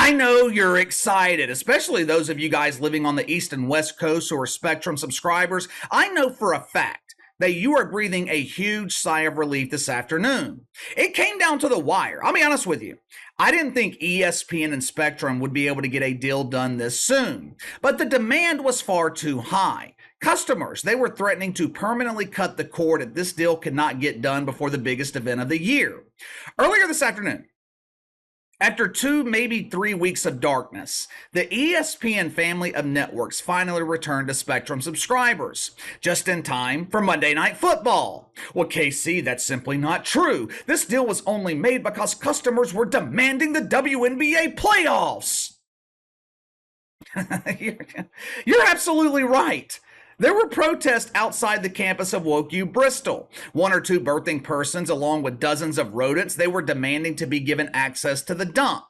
I know you're excited, especially those of you guys living on the East and West Coast who are Spectrum subscribers. I know for a fact that you are breathing a huge sigh of relief this afternoon. It came down to the wire. I'll be honest with you. I didn't think ESPN and Spectrum would be able to get a deal done this soon, but the demand was far too high. Customers, they were threatening to permanently cut the cord if this deal could not get done before the biggest event of the year. Earlier this afternoon, after 2, maybe 3 weeks of darkness, the ESPN family of networks finally returned to Spectrum subscribers, just in time for Monday Night Football. Well, KC, that's simply not true. This deal was only made because customers were demanding the WNBA Playoffs. You're absolutely right. There were protests outside the campus of Woke U Bristol. 1 or 2 birthing persons, along with dozens of rodents, they were demanding to be given access to the dump.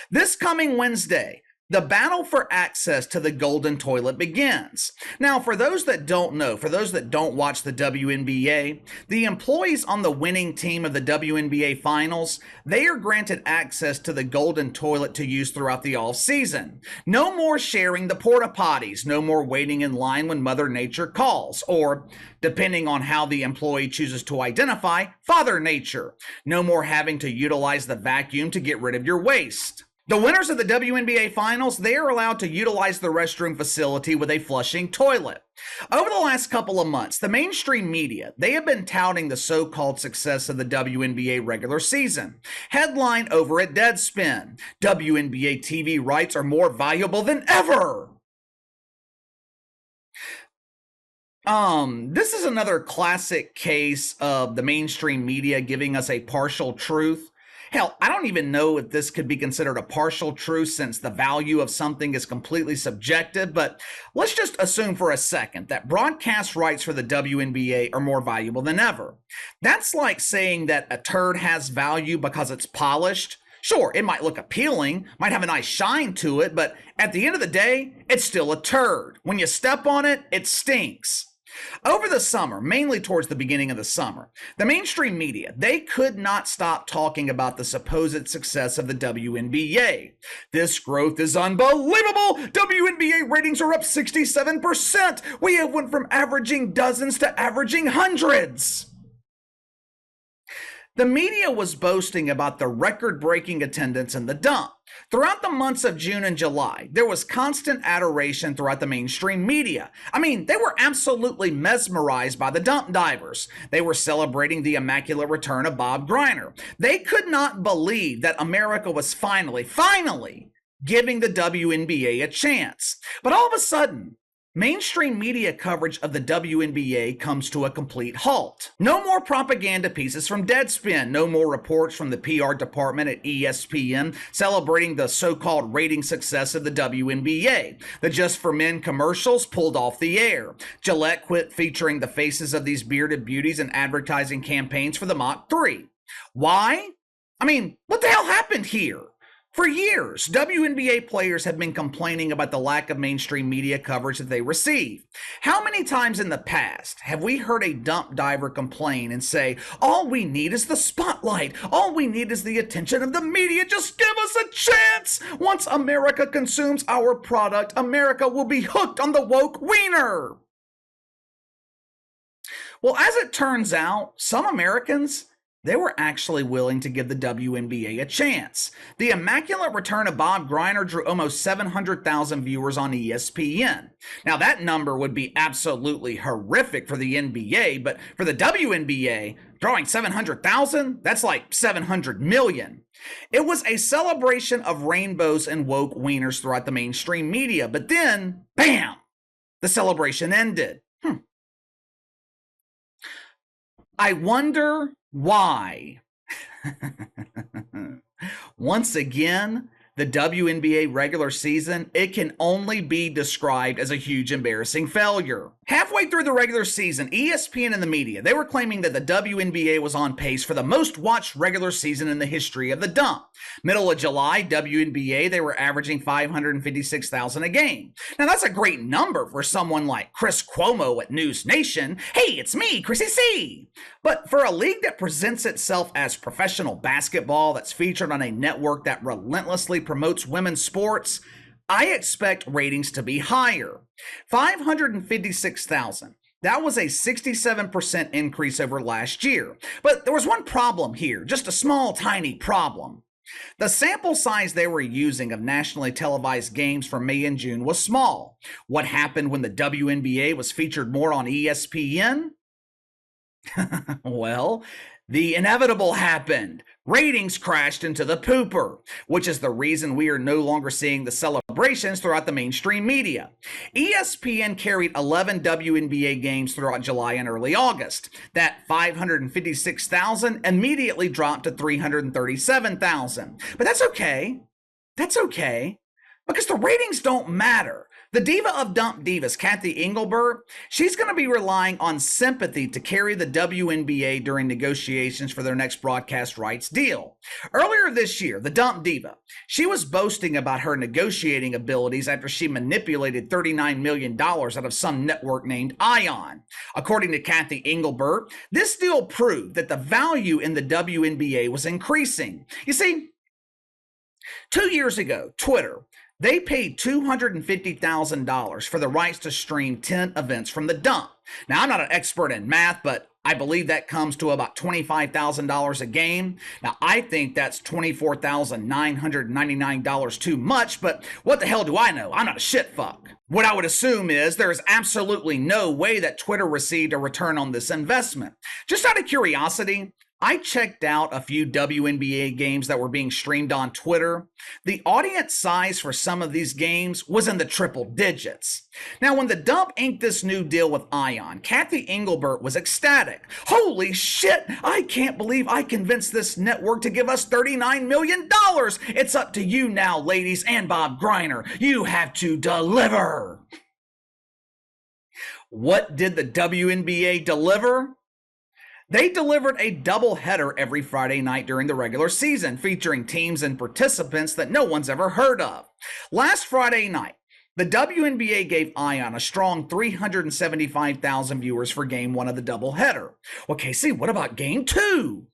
This coming Wednesday, the battle for access to the golden toilet begins. Now, for those that don't know, for those that don't watch the WNBA, the employees on the winning team of the WNBA finals, they are granted access to the golden toilet to use throughout the off season. No more sharing the porta potties, no more waiting in line when Mother Nature calls, or, depending on how the employee chooses to identify, Father Nature. No more having to utilize the vacuum to get rid of your waste. The winners of the WNBA Finals, they are allowed to utilize the restroom facility with a flushing toilet. Over the last couple of months, the mainstream media, they have been touting the so-called success of the WNBA regular season. Headline over at Deadspin, WNBA TV rights are more valuable than ever. This is another classic case of the mainstream media giving us a partial truth. Hell, I don't even know if this could be considered a partial truth since the value of something is completely subjective, but let's just assume for a second that broadcast rights for the WNBA are more valuable than ever. That's like saying that a turd has value because it's polished. Sure, it might look appealing, might have a nice shine to it, but at the end of the day, it's still a turd. When you step on it, it stinks. Over the summer, mainly towards the beginning of the summer, the mainstream media, they could not stop talking about the supposed success of the WNBA. This growth is unbelievable! WNBA ratings are up 67%! We have went from averaging dozens to averaging hundreds! The media was boasting about the record-breaking attendance in the dump. Throughout the months of June and July, there was constant adoration throughout the mainstream media. I mean, they were absolutely mesmerized by the dump divers. They were celebrating the immaculate return of Bob Greiner. They could not believe that America was finally giving the WNBA a chance. But all of a sudden, mainstream media coverage of the WNBA comes to a complete halt. No more propaganda pieces from Deadspin, no more reports from the PR department at ESPN celebrating the so-called rating success of the WNBA. The Just for Men commercials pulled off the air. Gillette quit featuring the faces of these bearded beauties in advertising campaigns for the Mach 3. Why? I mean, what the hell happened here? For years, WNBA players have been complaining about the lack of mainstream media coverage that they receive. How many times in the past have we heard a dump diver complain and say, all we need is the spotlight, all we need is the attention of the media, just give us a chance! Once America consumes our product, America will be hooked on the woke wiener! Well, as it turns out, some Americans, they were actually willing to give the WNBA a chance. The immaculate return of Bob Greiner drew almost 700,000 viewers on ESPN. Now, that number would be absolutely horrific for the NBA, but for the WNBA, drawing 700,000, that's like 700 million. It was a celebration of rainbows and woke wieners throughout the mainstream media, but then, bam, the celebration ended. I wonder why. Once again, the WNBA regular season, it can only be described as a huge embarrassing failure. Halfway through the regular season, ESPN and the media, they were claiming that the WNBA was on pace for the most watched regular season in the history of the dump. Middle of July, WNBA, they were averaging 556,000 a game. Now that's a great number for someone like Chris Cuomo at News Nation. Hey, it's me, Chrissy C. But for a league that presents itself as professional basketball, that's featured on a network that relentlessly directly promotes women's sports, I expect ratings to be higher. 556,000. That was a 67% increase over last year. But there was one problem here, just a small, tiny problem. The sample size they were using of nationally televised games for May and June was small. What happened when the WNBA was featured more on ESPN? Well, the inevitable happened. Ratings crashed into the pooper, which is the reason we are no longer seeing the celebrations throughout the mainstream media. ESPN carried 11 WNBA games throughout July and early August. That 556,000 immediately dropped to 337,000. But that's okay. That's okay. Because the ratings don't matter. The diva of dump divas, Cathy Engelbert, she's going to be relying on sympathy to carry the WNBA during negotiations for their next broadcast rights deal. Earlier this year, the dump diva, she was boasting about her negotiating abilities after she manipulated $39 million out of some network named ION. According to Cathy Engelbert, this deal proved that the value in the WNBA was increasing. You see, 2 years ago, Twitter, they paid $250,000 for the rights to stream 10 events from the dump. Now, I'm not an expert in math, but I believe that comes to about $25,000 a game. Now, I think that's $24,999 too much, but what the hell do I know? I'm not a shit fuck. What I would assume is there is absolutely no way that Twitter received a return on this investment. Just out of curiosity, I checked out a few WNBA games that were being streamed on Twitter. The audience size for some of these games was in the triple digits. Now, when the dump inked this new deal with ION, Cathy Engelbert was ecstatic. Holy shit, I can't believe I convinced this network to give us $39 million. It's up to you now, ladies, and Bob Greiner. You have to deliver. What did the WNBA deliver? They delivered a doubleheader every Friday night during the regular season, featuring teams and participants that no one's ever heard of. Last Friday night, the WNBA gave ION a strong 375,000 viewers for Game 1 of the doubleheader. Well, Casey, what about Game 2?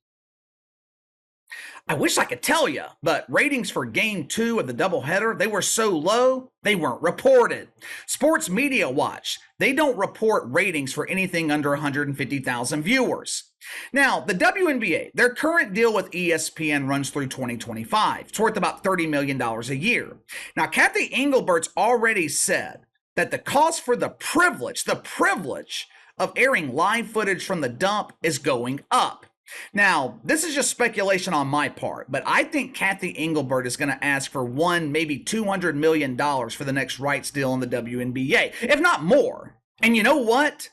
I wish I could tell you, but ratings for Game 2 of the doubleheader, they were so low, they weren't reported. Sports Media Watch, they don't report ratings for anything under 150,000 viewers. Now, the WNBA, their current deal with ESPN runs through 2025. It's worth about $30 million a year. Now, Cathy Engelbert's already said that the cost for the privilege of airing live footage from the dump is going up. Now, this is just speculation on my part, but I think Cathy Engelbert is going to ask for maybe $200 million for the next rights deal in the WNBA, if not more. And you know what?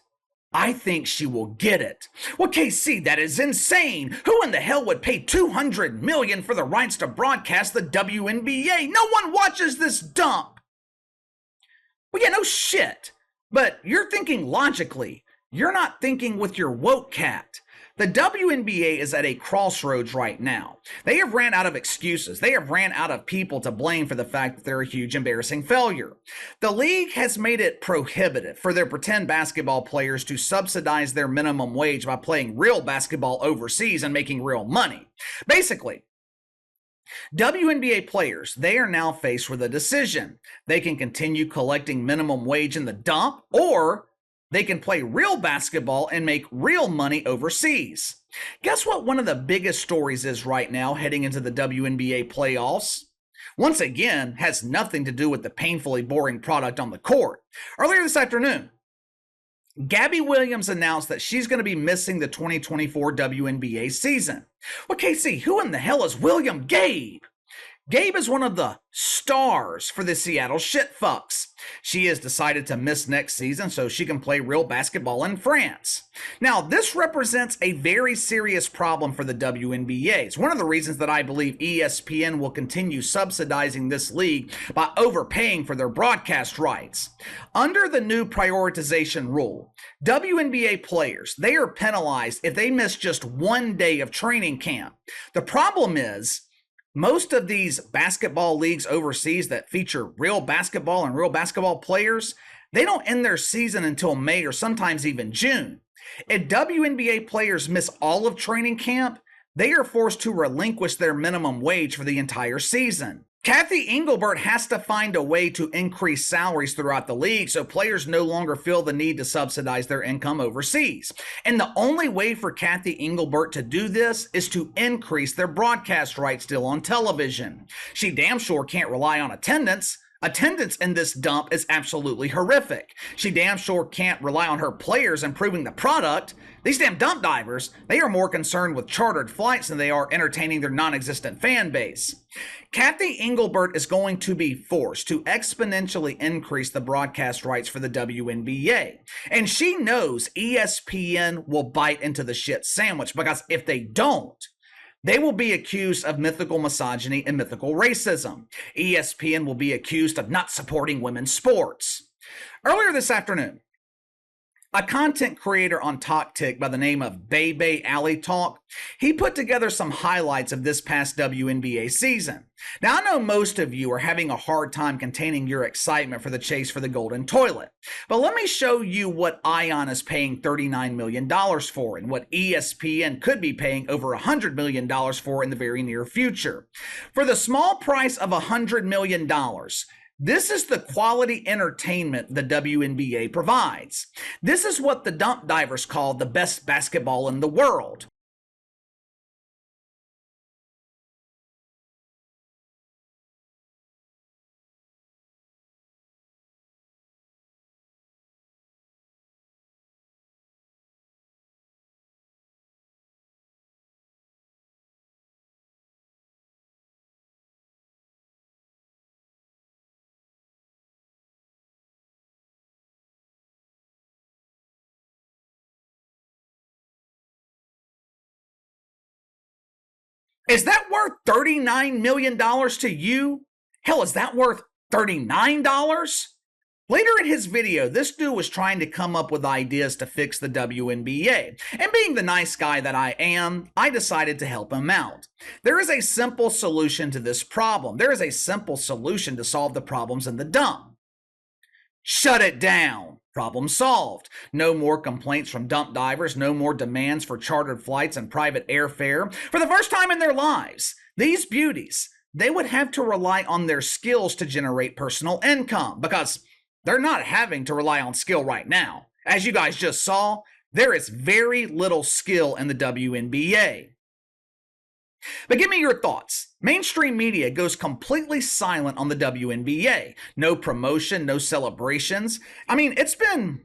I think she will get it. Well, KC, that is insane. Who in the hell would pay $200 million for the rights to broadcast the WNBA? No one watches this dump. Well, yeah, no shit. But you're thinking logically. You're not thinking with your woke cat. The WNBA is at a crossroads right now. They have ran out of excuses. They have ran out of people to blame for the fact that they're a huge embarrassing failure. The league has made it prohibitive for their pretend basketball players to subsidize their minimum wage by playing real basketball overseas and making real money. Basically, WNBA players, they are now faced with a decision. They can continue collecting minimum wage in the dump, or they can play real basketball and make real money overseas. Guess what one of the biggest stories is right now heading into the WNBA playoffs? Once again, has nothing to do with the painfully boring product on the court. Earlier this afternoon, Gabby Williams announced that she's going to be missing the 2024 WNBA season. Well, KC, who in the hell is William Gabe? Gabe is one of the stars for the Seattle Shitfucks. She has decided to miss next season so she can play real basketball in France. Now, this represents a very serious problem for the WNBA. It's one of the reasons that I believe ESPN will continue subsidizing this league by overpaying for their broadcast rights. Under the new prioritization rule, WNBA players, they are penalized if they miss just 1 day of training camp. The problem is, most of these basketball leagues overseas that feature real basketball and real basketball players, they don't end their season until May or sometimes even June. If WNBA players miss all of training camp, they are forced to relinquish their minimum wage for the entire season. Cathy Engelbert has to find a way to increase salaries throughout the league so players no longer feel the need to subsidize their income overseas. And the only way for Cathy Engelbert to do this is to increase their broadcast rights deal on television. She damn sure can't rely on attendance. Attendance in this dump is absolutely horrific. She damn sure can't rely on her players improving the product. These damn dump divers, they are more concerned with chartered flights than they are entertaining their non-existent fan base. Cathy Engelbert is going to be forced to exponentially increase the broadcast rights for the WNBA. And she knows ESPN will bite into the shit sandwich, because if they don't, they will be accused of mythical misogyny and mythical racism. ESPN will be accused of not supporting women's sports. Earlier this afternoon, a content creator on TalkTick by the name of Bebe Alley Talk, he put together some highlights of this past WNBA season. Now, I know most of you are having a hard time containing your excitement for the chase for the golden toilet, but let me show you what ION is paying $39 million for and what ESPN could be paying over $100 million for in the very near future. For the small price of $100 million, this is the quality entertainment the WNBA provides. This is what the dump divers call the best basketball in the world. Is that worth $39 million to you? Hell, is that worth $39? Later in his video, this dude was trying to come up with ideas to fix the WNBA. And being the nice guy that I am, I decided to help him out. There is a simple solution to this problem. There is a simple solution to solve the problems in the dump. Shut it down. Problem solved. No more complaints from dump divers, no more demands for chartered flights and private airfare. For the first time in their lives, these beauties, they would have to rely on their skills to generate personal income, because they're not having to rely on skill right now. As you guys just saw, there is very little skill in the WNBA. But give me your thoughts. Mainstream media goes completely silent on the WNBA. No promotion, no celebrations. I mean, it's been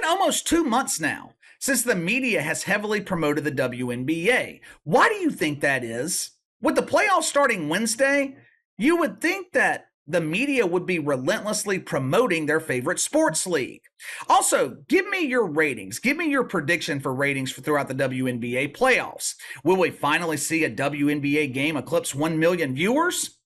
almost 2 months now since the media has heavily promoted the WNBA. Why do you think that is? With the playoffs starting Wednesday, you would think that the media would be relentlessly promoting their favorite sports league. Also, give me your ratings. Give me your prediction for ratings throughout the WNBA playoffs. Will we finally see a WNBA game eclipse 1 million viewers?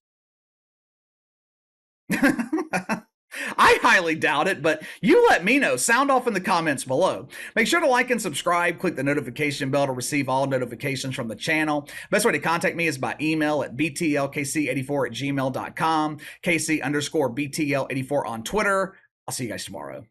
I highly doubt it, but you let me know. Sound off in the comments below. Make sure to like and subscribe. Click the notification bell to receive all notifications from the channel. Best way to contact me is by email at btlkc84@gmail.com, KC_BTL84 on Twitter. I'll see you guys tomorrow.